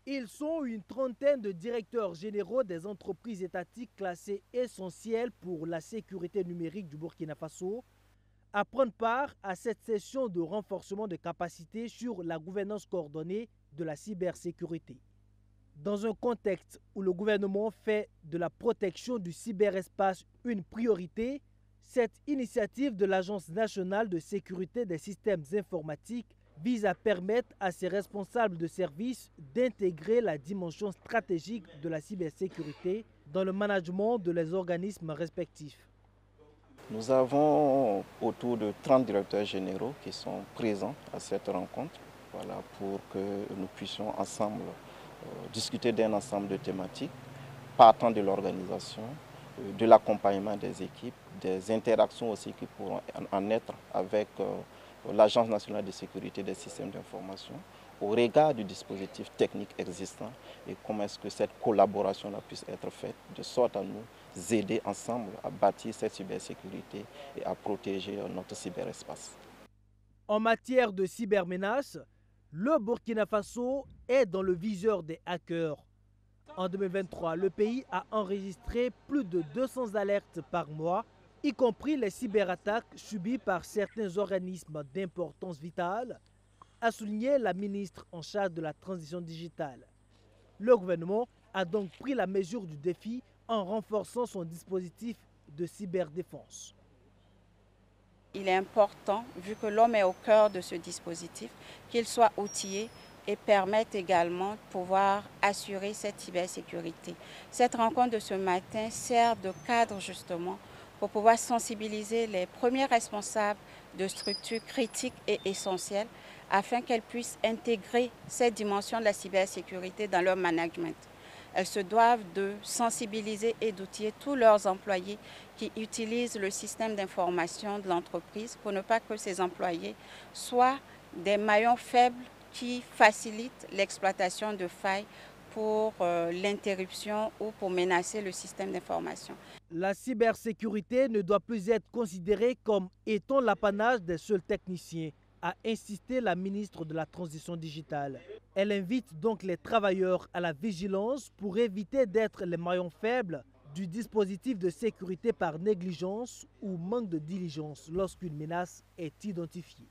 Ils sont une trentaine de directeurs généraux des entreprises étatiques classées essentielles pour la sécurité numérique du Burkina Faso à prendre part à cette session de renforcement de capacités sur la gouvernance coordonnée de la cybersécurité. Dans un contexte où le gouvernement fait de la protection du cyberespace une priorité, cette initiative de l'Agence nationale de sécurité des systèmes informatiques vise à permettre à ses responsables de service d'intégrer la dimension stratégique de la cybersécurité dans le management de les organismes respectifs. Nous avons autour de 30 directeurs généraux qui sont présents à cette rencontre, voilà, pour que nous puissions ensemble discuter d'un ensemble de thématiques, partant de l'organisation, de l'accompagnement des équipes, des interactions aussi qui pourront en être avec l'Agence nationale de sécurité des systèmes d'information, au regard du dispositif technique existant et comment est-ce que cette collaboration puisse être faite de sorte à nous aider ensemble à bâtir cette cybersécurité et à protéger notre cyberespace. En matière de cybermenaces, le Burkina Faso est dans le viseur des hackers. En 2023, le pays a enregistré plus de 200 alertes par mois, y compris les cyberattaques subies par certains organismes d'importance vitale, a souligné la ministre en charge de la transition digitale. Le gouvernement a donc pris la mesure du défi en renforçant son dispositif de cyberdéfense. Il est important, vu que l'homme est au cœur de ce dispositif, qu'il soit outillé et permette également de pouvoir assurer cette cybersécurité. Cette rencontre de ce matin sert de cadre justement pour pouvoir sensibiliser les premiers responsables de structures critiques et essentielles afin qu'elles puissent intégrer cette dimension de la cybersécurité dans leur management. Elles se doivent de sensibiliser et d'outiller tous leurs employés qui utilisent le système d'information de l'entreprise pour ne pas que ces employés soient des maillons faibles qui facilitent l'exploitation de failles pour l'interruption ou pour menacer le système d'information. La cybersécurité ne doit plus être considérée comme étant l'apanage des seuls techniciens, a insisté la ministre de la Transition digitale. Elle invite donc les travailleurs à la vigilance pour éviter d'être les maillons faibles du dispositif de sécurité par négligence ou manque de diligence lorsqu'une menace est identifiée.